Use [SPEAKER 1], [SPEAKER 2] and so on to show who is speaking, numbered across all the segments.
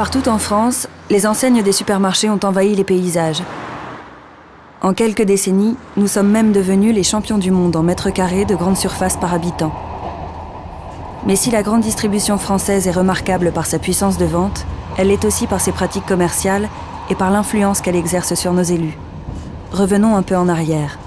[SPEAKER 1] Partout en France, les enseignes des supermarchés ont envahi les paysages. En quelques décennies, nous sommes même devenus les champions du monde en mètres carrés de grande surface par habitant. Mais si la grande distribution française est remarquable par sa puissance de vente, elle l'est aussi par ses pratiques commerciales et par l'influence qu'elle exerce sur nos élus. Revenons un peu en arrière.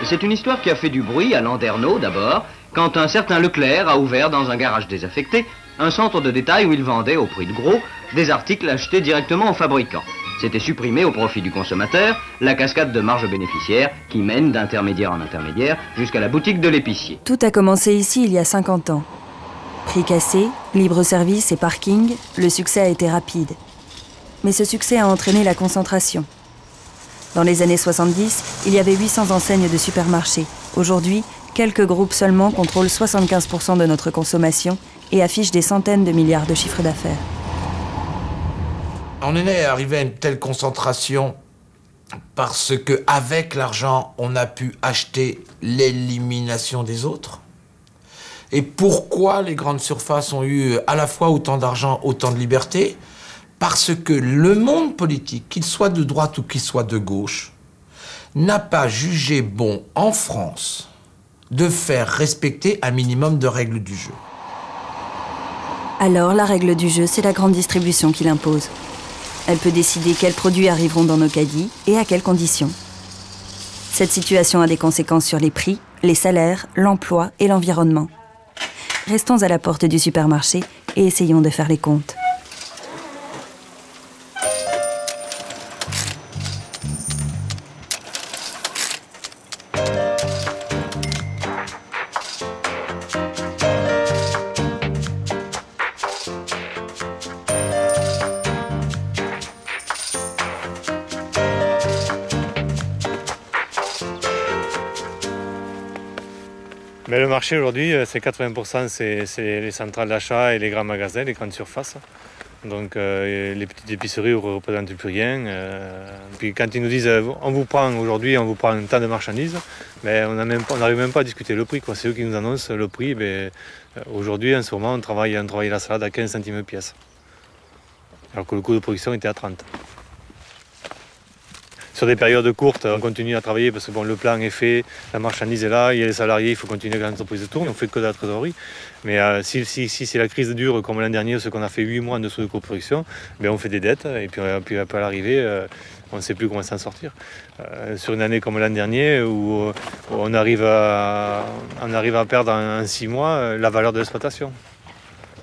[SPEAKER 2] C'est une histoire qui a fait du bruit à Landerneau d'abord, quand un certain Leclerc a ouvert dans un garage désaffecté un centre de détail où il vendait au prix de gros des articles achetés directement aux fabricants. C'était supprimé au profit du consommateur la cascade de marge bénéficiaire qui mène d'intermédiaire en intermédiaire jusqu'à la boutique de l'épicier.
[SPEAKER 1] Tout a commencé ici il y a 50 ans. Prix cassé, libre-service et parking, le succès a été rapide. Mais ce succès a entraîné la concentration. Dans les années 70, il y avait 800 enseignes de supermarchés. Aujourd'hui, quelques groupes seulement contrôlent 75% de notre consommation et affichent des centaines de milliards de chiffres d'affaires.
[SPEAKER 3] On est arrivé à une telle concentration parce qu'avec l'argent, on a pu acheter l'élimination des autres. Et pourquoi les grandes surfaces ont eu à la fois autant d'argent, autant de liberté? Parce que le monde politique, qu'il soit de droite ou qu'il soit de gauche, n'a pas jugé bon en France de faire respecter un minimum de règles du jeu.
[SPEAKER 1] Alors, la règle du jeu, c'est la grande distribution qui l'impose. Elle peut décider quels produits arriveront dans nos caddies et à quelles conditions. Cette situation a des conséquences sur les prix, les salaires, l'emploi et l'environnement. Restons à la porte du supermarché et essayons de faire les comptes.
[SPEAKER 4] Mais le marché aujourd'hui, c'est 80%, c'est les centrales d'achat et les grands magasins, les grandes surfaces. Donc les petites épiceries ne représentent plus rien. Puis quand ils nous disent on vous prend aujourd'hui, on vous prend un tas de marchandises, mais on n'arrive même pas à discuter le prix. C'est eux qui nous annoncent le prix. Aujourd'hui, en ce moment, on travaille la salade à 15 centimes pièce. Alors que le coût de production était à 30. Sur des périodes courtes, on continue à travailler parce que bon, le plan est fait, la marchandise est là, il y a les salariés, il faut continuer que l'entreprise tourne, on ne fait que de la trésorerie. Mais si la crise dure comme l'an dernier, ce qu'on a fait 8 mois en dessous de coproduction, on fait des dettes et puis à l'arrivée, on ne sait plus comment s'en sortir. Sur une année comme l'an dernier, où on arrive à perdre en 6 mois la valeur de l'exploitation.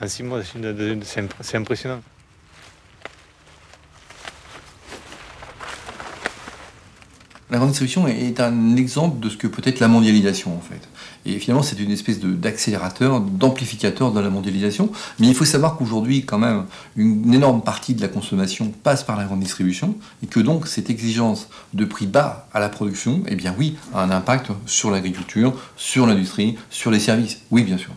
[SPEAKER 4] En 6 mois, c'est impressionnant.
[SPEAKER 5] La grande distribution est un exemple de ce que peut être la mondialisation, en fait. Et finalement, c'est une espèce d'accélérateur, d'amplificateur de la mondialisation. Mais il faut savoir qu'aujourd'hui, quand même, une énorme partie de la consommation passe par la grande distribution, et que donc, cette exigence de prix bas à la production, eh bien oui, a un impact sur l'agriculture, sur l'industrie, sur les services. Oui, bien sûr.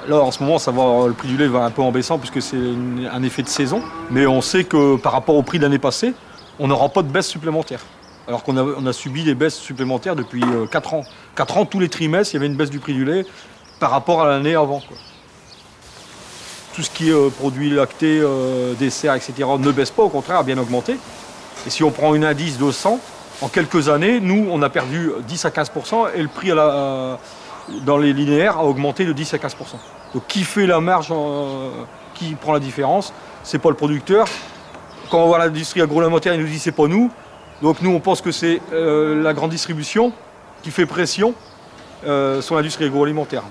[SPEAKER 6] Là, en ce moment, le prix du lait va un peu en baissant puisque c'est un effet de saison. Mais on sait que par rapport au prix de l'année passée, on n'aura pas de baisse supplémentaire. Alors qu'on a subi des baisses supplémentaires depuis 4 ans. 4 ans, tous les trimestres, il y avait une baisse du prix du lait par rapport à l'année avant, quoi. Tout ce qui est produits lactés, desserts, etc. ne baisse pas, au contraire, a bien augmenté. Et si on prend une indice de 100, en quelques années, nous, on a perdu 10 à 15% et le prix dans les linéaires a augmenté de 10 à 15%. Donc qui fait la marge, qui prend la différence? C'est pas le producteur. Quand on voit l'industrie agroalimentaire, il nous dit c'est pas nous. Donc nous on pense que c'est la grande distribution qui fait pression sur l'industrie agroalimentaire.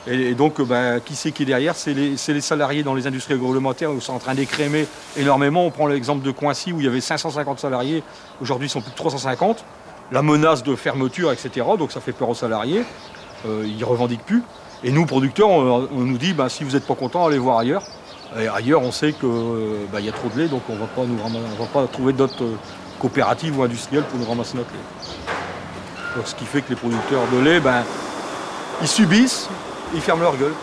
[SPEAKER 6] Et donc qui c'est qui est derrière? C'est les salariés dans les industries agroalimentaires où sont en train d'écrémer énormément. On prend l'exemple de Coincy où il y avait 550 salariés, aujourd'hui ils sont plus de 350. La menace de fermeture, etc. Donc ça fait peur aux salariés. Ils ne revendiquent plus. Et nous, producteurs, on nous dit si vous n'êtes pas content, allez voir ailleurs. Et ailleurs, on sait qu'il y a trop de lait, donc on ne va pas trouver d'autres coopératives ou industrielles pour nous ramasser notre lait. Donc, ce qui fait que les producteurs de lait, ils subissent, ils ferment leur gueule.